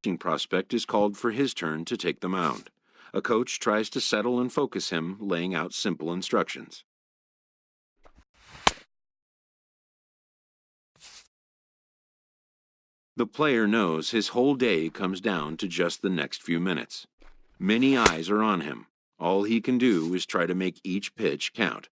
pitching prospect is called for his turn to take the mound. A coach tries to settle and focus him, laying out simple instructions. The player knows his whole day comes down to just the next few minutes. Many eyes are on him. All he can do is try to make each pitch count.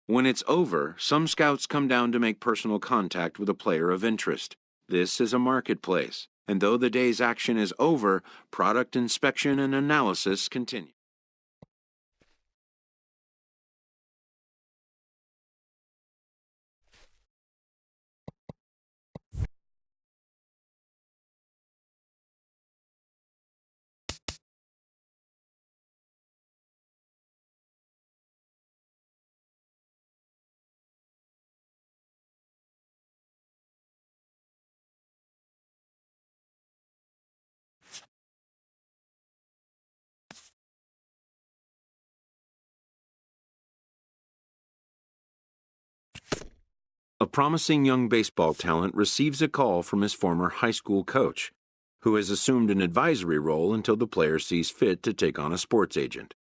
When it's over, some scouts come down to make personal contact with a player of interest. This is a marketplace, and though the day's action is over, product inspection and analysis continue. A promising young baseball talent receives a call from his former high school coach, who has assumed an advisory role until the player sees fit to take on a sports agent.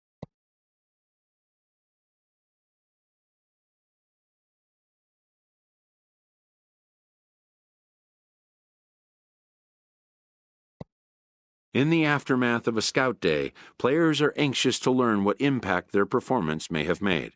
In the aftermath of a scout day, players are anxious to learn what impact their performance may have made.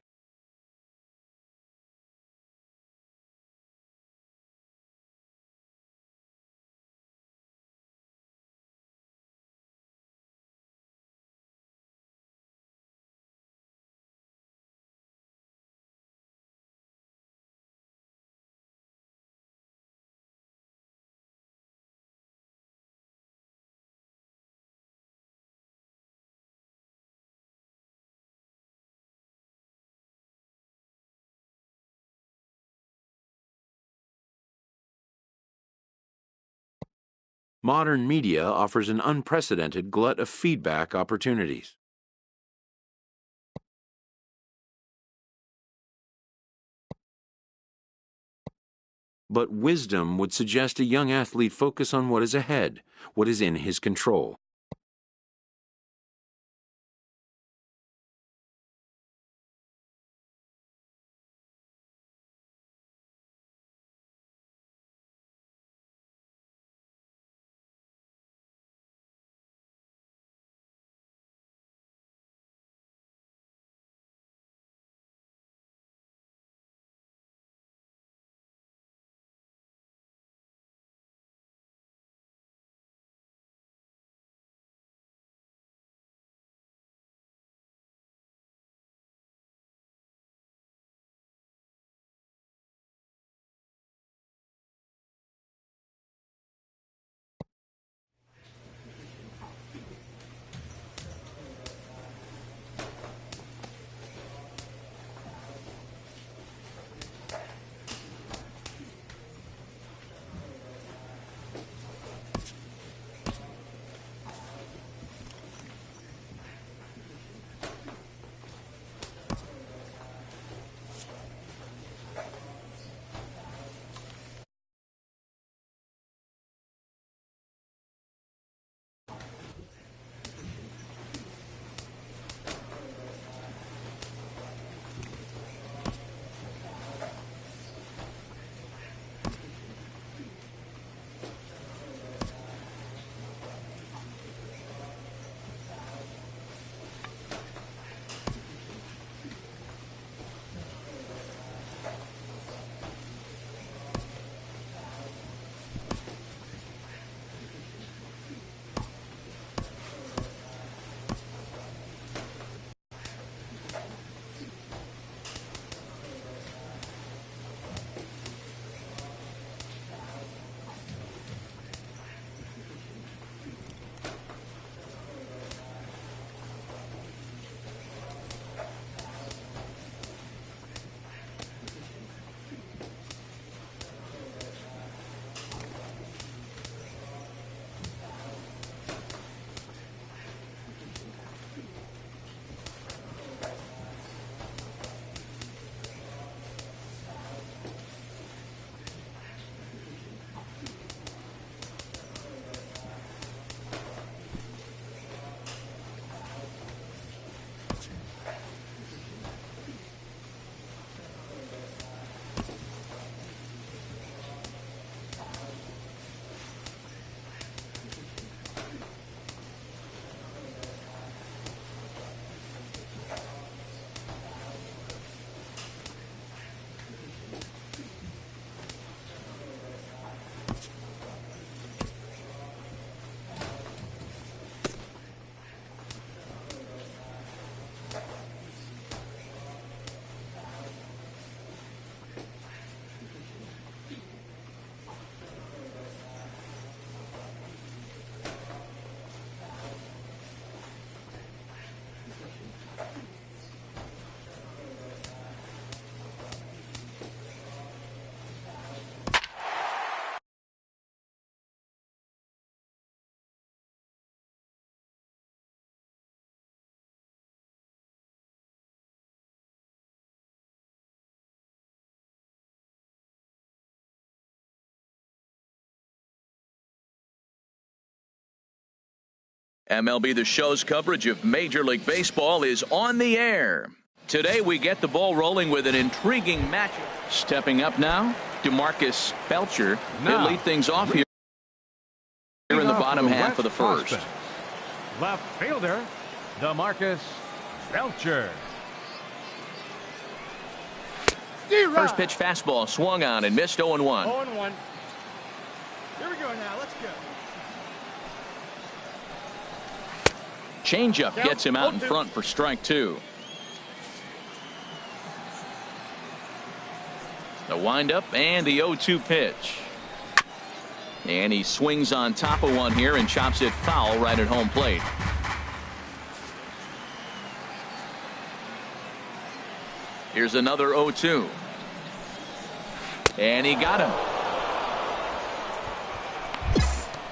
Modern media offers an unprecedented glut of feedback opportunities. But wisdom would suggest a young athlete focus on what is ahead, what is in his control. MLB The Show's coverage of Major League Baseball is on the air. Today we get the ball rolling with an intriguing matchup. Stepping up now, DeMarcus Belcher. He'll lead things off here in the bottom half of the first. Left fielder, DeMarcus Belcher. First pitch fastball swung on and missed 0-1. 0-1. Here we go now. Let's go. Changeup gets him out in front for strike 2. The windup and the 0-2 pitch. And he swings on top of one here and chops it foul right at home plate. Here's another 0-2. And he got him.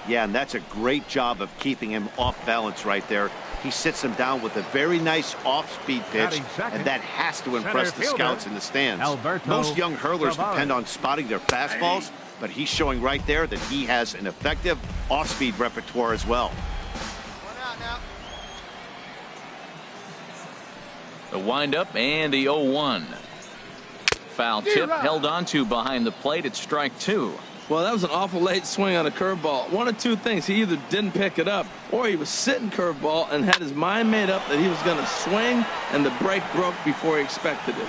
Yeah, and that's a great job of keeping him off balance right there. He sits him down with a very nice off-speed pitch, and that has to impress the scouts in the stands. Most young hurlers depend on spotting their fastballs, but he's showing right there that he has an effective off-speed repertoire as well. The windup and the 0-1. Foul tip held onto behind the plate at strike 2. Well, that was an awful late swing on a curveball. One of two things. He either didn't pick it up or he was sitting curveball and had his mind made up that he was going to swing, and the break broke before he expected it.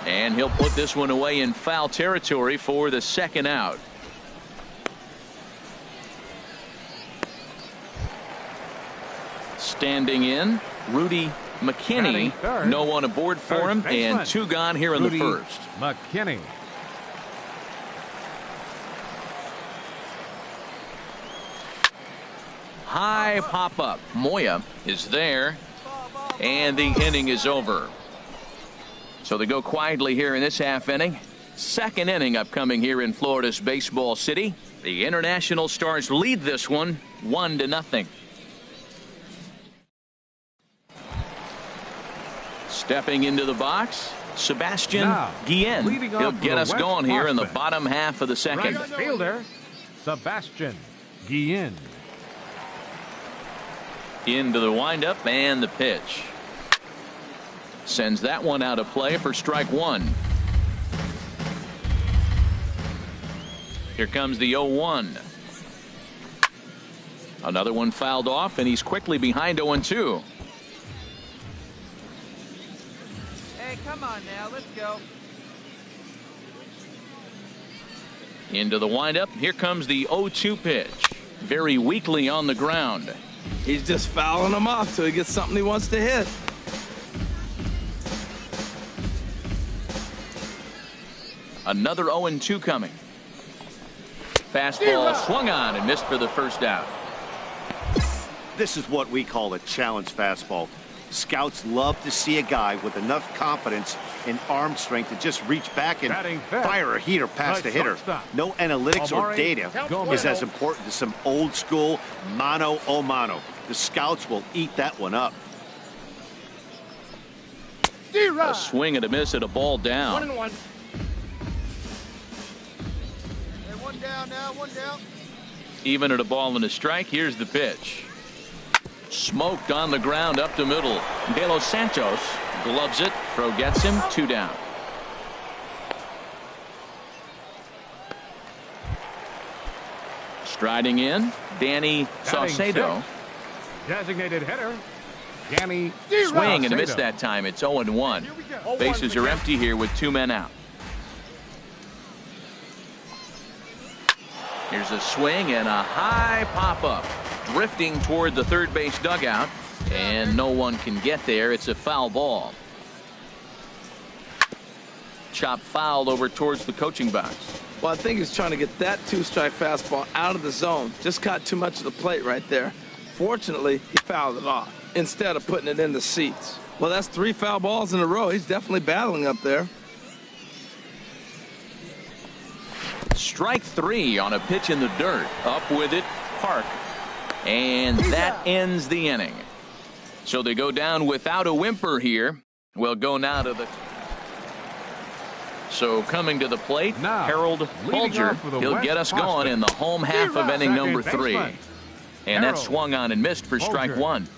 And he'll put this one away in foul territory for the second out. Standing in, Rudy McKinney. No one aboard for him, and 2 gone here in the first. McKinney. High pop up. Moya is there, and the inning is over. So they go quietly here in this half inning. Second inning upcoming here in Florida's Baseball City. The International Stars lead this one 1-0. Stepping into the box, Sebastian Guillen. He'll get us going here in the bottom half of the second. Right fielder, Sebastian Guillen. Into the windup and the pitch. Sends that one out of play for strike 1. Here comes the 0-1. Another one fouled off, and he's quickly behind 0-2. Hey, come on now. Let's go. Into the windup. Here comes the 0-2 pitch. Very weakly on the ground. He's just fouling him off till he gets something he wants to hit. Another 0-2 coming. Fastball swung on and missed for the first out. This is what we call a challenge fastball. Scouts love to see a guy with enough confidence and arm strength to just reach back and fire a heater past the hitter. No analytics or data is as important as some old school mano a mano. The scouts will eat that one up. A swing and a miss at a ball down. 1-1. Hey, 1 down now, 1 down. Even at a ball and a strike. Here's the pitch. Smoked on the ground up the middle. De Los Santos gloves it. Throw gets him. 2 down. Striding in, Danny Saucedo. Designated hitter, Danny. Swing and a miss that time. It's 0-1. Bases are empty here with 2 men out. Here's a swing and a high pop-up. Drifting toward the third base dugout, and no one can get there. It's a foul ball. Chop fouled over towards the coaching box. Well, I think he's trying to get that 2-strike fastball out of the zone. Just caught too much of the plate right there. Fortunately, he fouled it off instead of putting it in the seats. Well, that's 3 foul balls in a row. He's definitely battling up there. Strike 3 on a pitch in the dirt. Up with it, Park. And that ends the inning. So they go down without a whimper here. We'll go now to the... So coming to the plate, Harold Bulger. He'll get us going in the home half of inning number 3. And that swung on and missed for strike 1.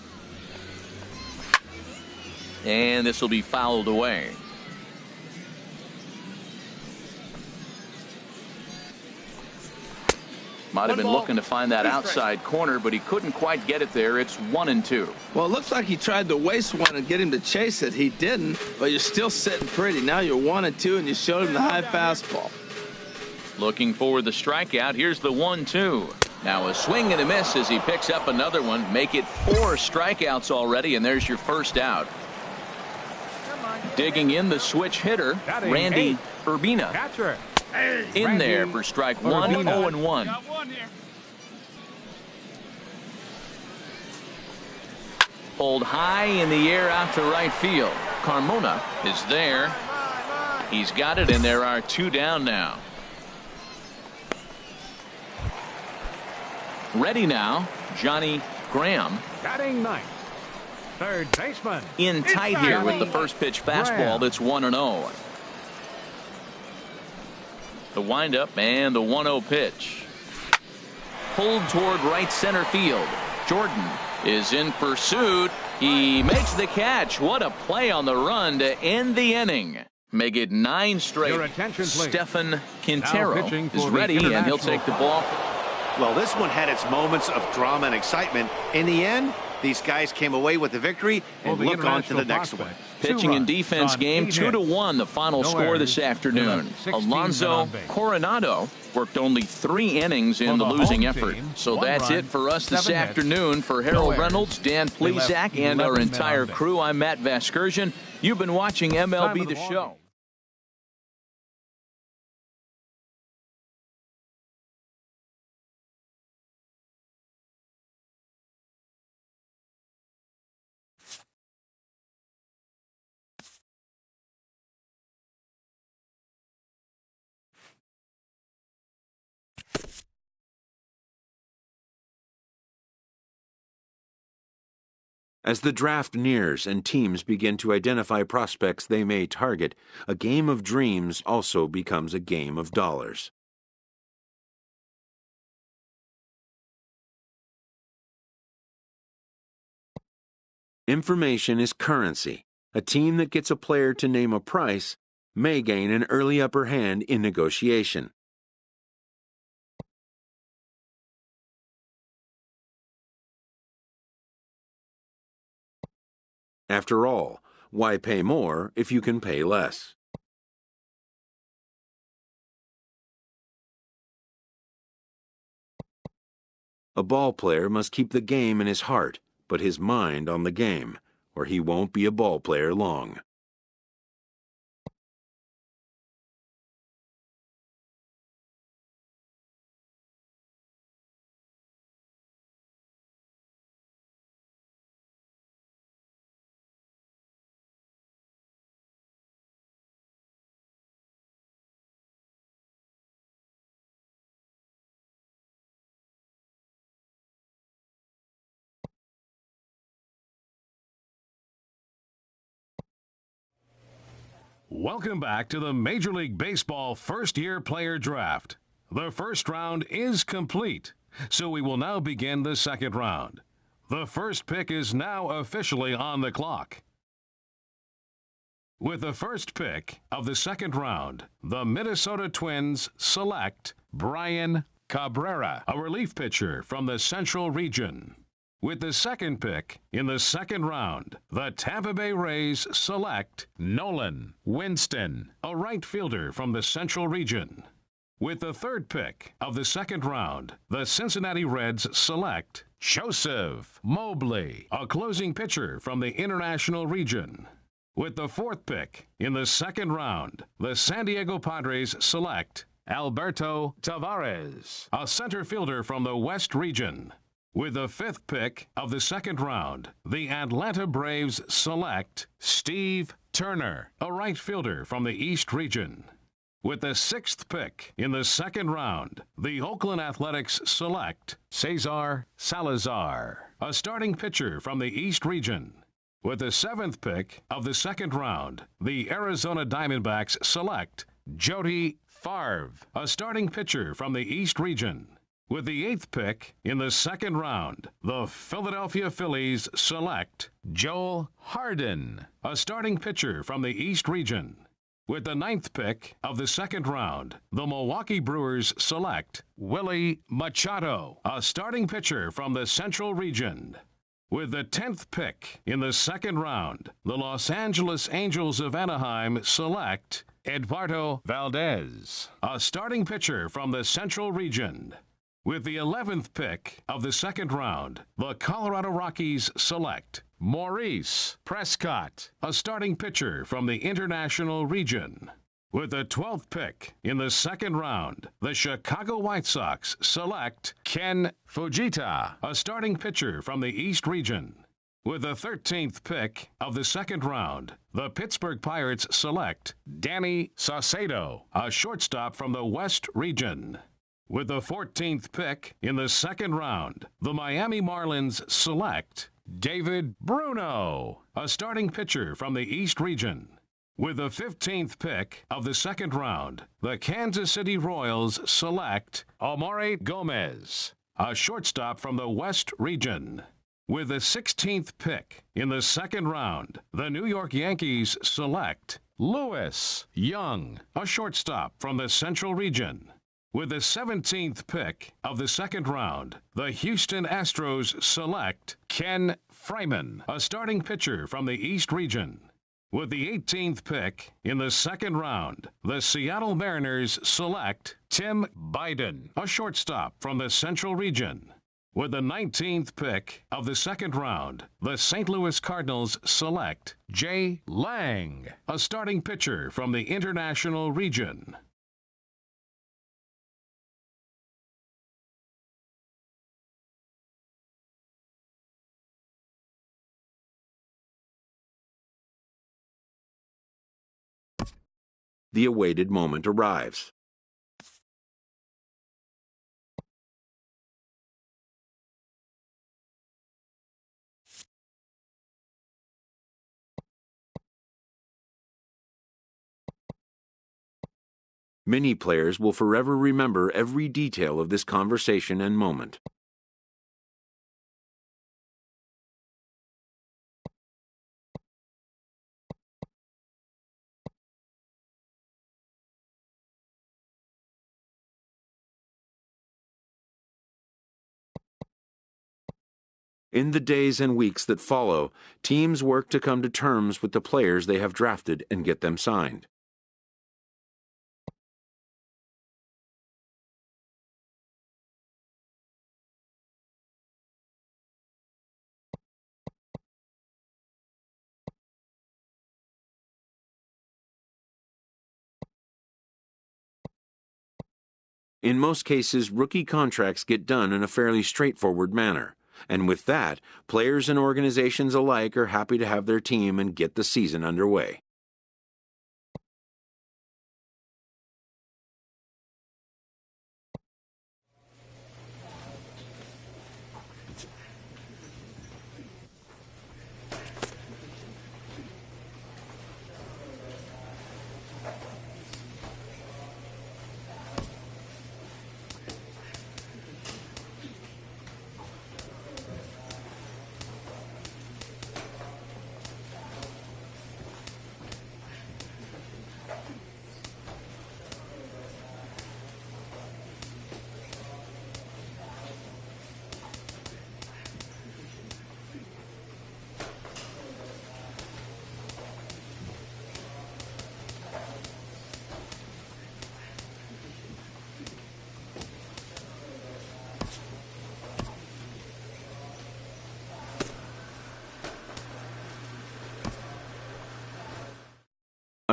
And this will be fouled away. Might have been looking to find that outside corner, but he couldn't quite get it there. It's 1-2. Well, it looks like he tried to waste one and get him to chase it. He didn't, but you're still sitting pretty. Now you're 1-2, and you showed him the high fastball. Looking for the strikeout. Here's the 1-2. Now a swing and a miss as he picks up another one. Make it 4 strikeouts already, and there's your first out. Digging in the switch hitter, Randy Urbina. Catcher. In there for strike 1, 0-1. Pulled high in the air out to right field. Carmona is there. He's got it, and there are 2 down now. Ready now, Johnny Graham. Batting ninth. Third baseman. In tight here with the first pitch fastball. That's 1-0. The windup and the 1-0 pitch. Pulled toward right center field. Jordan is in pursuit. He makes the catch. What a play on the run to end the inning. Make it 9 straight. Your attention, please. Stefan Quintero is the ready, and he'll take the ball. Well, this one had its moments of drama and excitement. In the end, these guys came away with the victory and look on to the next one. Pitching and defense game, 2-1, the final score this afternoon. Alonso Coronado worked only 3 innings in the losing effort. So that's it for us this afternoon. For Harold Reynolds, Dan Plesac, and our entire crew, I'm Matt Vasgersian. You've been watching MLB The Show. As the draft nears and teams begin to identify prospects they may target, a game of dreams also becomes a game of dollars. Information is currency. A team that gets a player to name a price may gain an early upper hand in negotiation. After all, why pay more if you can pay less? A ball player must keep the game in his heart, but his mind on the game, or he won't be a ball player long. Welcome back to the Major League Baseball first-year player draft. The first round is complete, so we will now begin the second round. The first pick is now officially on the clock. With the first pick of the second round, the Minnesota Twins select Brian Cabrera, a relief pitcher from the Central Region. With the second pick in the second round, the Tampa Bay Rays select Nolan Winston, a right fielder from the Central Region. With the third pick of the second round, the Cincinnati Reds select Joseph Mobley, a closing pitcher from the International Region. With the fourth pick in the second round, the San Diego Padres select Alberto Tavares, a center fielder from the West Region. With the fifth pick of the second round, the Atlanta Braves select Steve Turner, a right fielder from the East Region. With the sixth pick in the second round, the Oakland Athletics select Cesar Salazar, a starting pitcher from the East Region. With the seventh pick of the second round, the Arizona Diamondbacks select Jody Favre, a starting pitcher from the East Region. With the eighth pick in the second round, the Philadelphia Phillies select Joel Hardin, a starting pitcher from the East Region. With the 9th pick of the second round, the Milwaukee Brewers select Willie Machado, a starting pitcher from the Central Region. With the 10th pick in the second round, the Los Angeles Angels of Anaheim select Eduardo Valdez, a starting pitcher from the Central Region. With the 11th pick of the second round, the Colorado Rockies select Maurice Prescott, a starting pitcher from the International Region. With the 12th pick in the second round, the Chicago White Sox select Ken Fujita, a starting pitcher from the East Region. With the 13th pick of the second round, the Pittsburgh Pirates select Danny Saucedo, a shortstop from the West Region. With the 14th pick in the second round, the Miami Marlins select David Bruno, a starting pitcher from the East Region. With the 15th pick of the second round, the Kansas City Royals select Amaury Gomez, a shortstop from the West Region. With the 16th pick in the second round, the New York Yankees select Lewis Young, a shortstop from the Central Region. With the 17th pick of the second round, the Houston Astros select Ken Freeman, a starting pitcher from the East Region. With the 18th pick in the second round, the Seattle Mariners select Tim Biden, a shortstop from the Central Region. With the 19th pick of the second round, the St. Louis Cardinals select Jay Lang, a starting pitcher from the International Region. The awaited moment arrives. Many players will forever remember every detail of this conversation and moment. In the days and weeks that follow, teams work to come to terms with the players they have drafted and get them signed. In most cases, rookie contracts get done in a fairly straightforward manner. And with that, players and organizations alike are happy to have their team and get the season underway.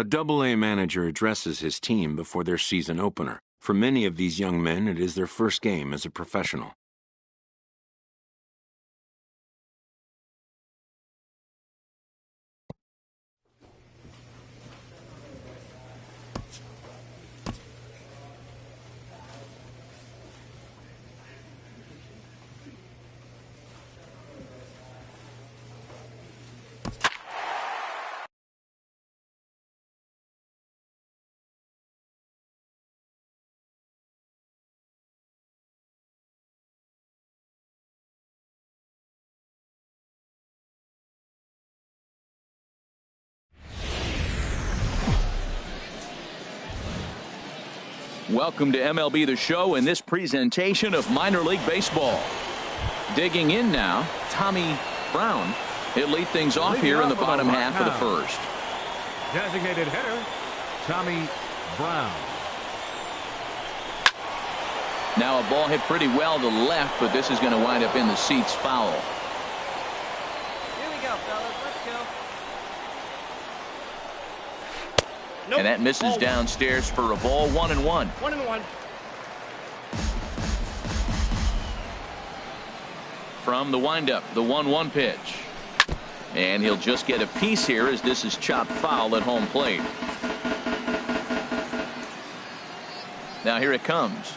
A Double-A manager addresses his team before their season opener. For many of these young men, it is their first game as a professional. Welcome to MLB The Show and this presentation of minor league baseball. Digging in now, Tommy Brown. He'll lead things off here in the bottom half of the first. Designated hitter, Tommy Brown. Now a ball hit pretty well to left, but this is going to wind up in the seats foul. Here we go, fellas. Let's go. Nope. And that misses downstairs for a ball. 1-1. 1-1. From the windup, the 1-1 pitch. And he'll just get a piece here as this is chopped foul at home plate. Now here it comes.